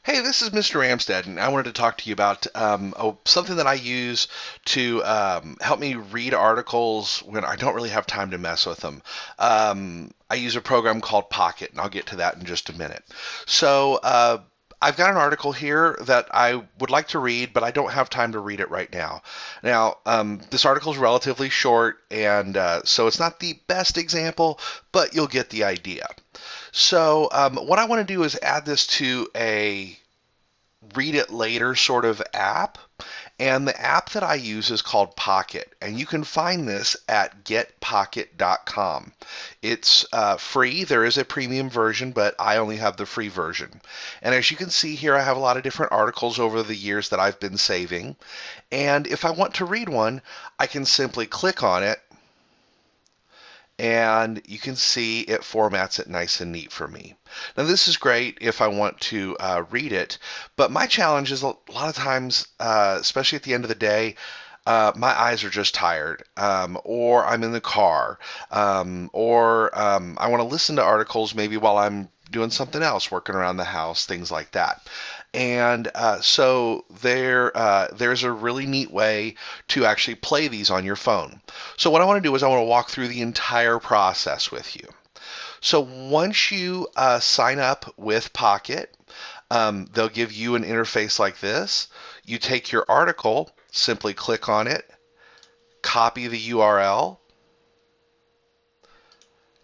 Hey, this is Mr. Amstead, and I wanted to talk to you about something that I use to help me read articles when I don't really have time to mess with them. I use a program called Pocket, and I'll get to that in just a minute. So, I've got an article here that I would like to read, but I don't have time to read it right now. Now, this article is relatively short, and so it's not the best example, but you'll get the idea. So what I want to do is add this to a read it later sort of app. And the app that I use is called Pocket. And you can find this at getpocket.com. It's free. There is a premium version, but I only have the free version. And as you can see here, I have a lot of different articles over the years that I've been saving. And if I want to read one, I can simply click on it, and you can see it formats it nice and neat for me. Now this is great if I want to read it, but my challenge is a lot of times, especially at the end of the day, my eyes are just tired, or I'm in the car, or I want to listen to articles maybe while I'm doing something else, working around the house, things like that. And so there's a really neat way to actually play these on your phone. So what I want to do is I want to walk through the entire process with you. So once you sign up with Pocket, they'll give you an interface like this. You take your article, simply click on it, copy the URL,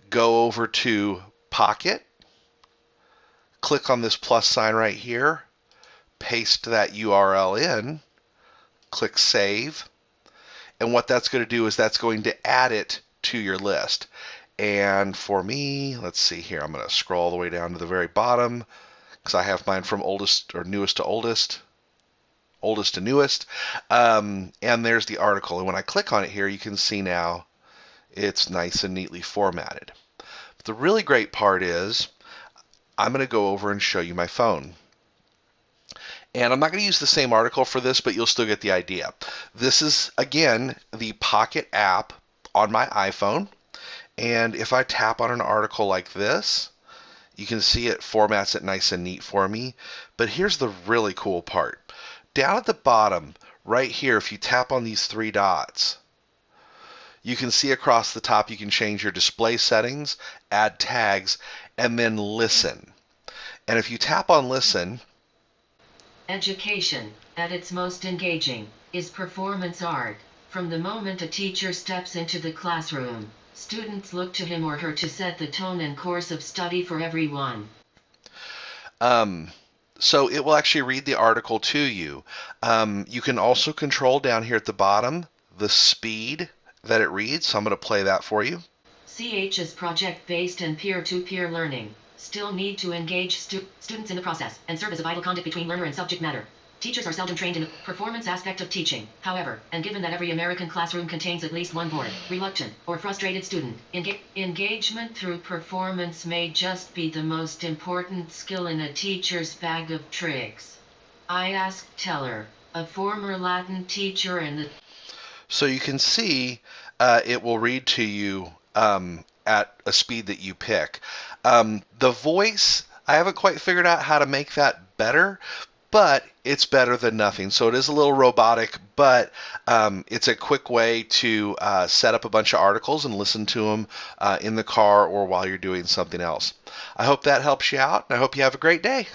go over to Pocket, click on this plus sign right here, paste that URL in, click Save, and what that's going to do is that's going to add it to your list. And for me, let's see here, I'm going to scroll all the way down to the very bottom because I have mine from oldest or newest to oldest, oldest to newest, and there's the article. And when I click on it here, you can see now it's nice and neatly formatted. But the really great part is I'm going to go over and show you my phone. And I'm not going to use the same article for this, but you'll still get the idea. This is, again, the Pocket app on my iPhone. And if I tap on an article like this, you can see it formats it nice and neat for me. But here's the really cool part. Down at the bottom, right here, if you tap on these three dots, you can see across the top you can change your display settings, add tags, and then listen. And if you tap on listen, education, at its most engaging, is performance art. From the moment a teacher steps into the classroom, students look to him or her to set the tone and course of study for everyone. So it will actually read the article to you. You can also control down here at the bottom the speed that it reads. So I'm going to play that for you. CH is project-based and peer-to-peer learning. Still need to engage students in the process and serve as a vital conduit between learner and subject matter. Teachers are seldom trained in the performance aspect of teaching. However, and given that every American classroom contains at least one bored, reluctant, or frustrated student, engagement through performance may just be the most important skill in a teacher's bag of tricks. I asked Teller, a former Latin teacher and the... So you can see it will read to you at a speed that you pick. The voice, I haven't quite figured out how to make that better, but it's better than nothing. So it is a little robotic, but it's a quick way to set up a bunch of articles and listen to them in the car or while you're doing something else. I hope that helps you out, and I hope you have a great day.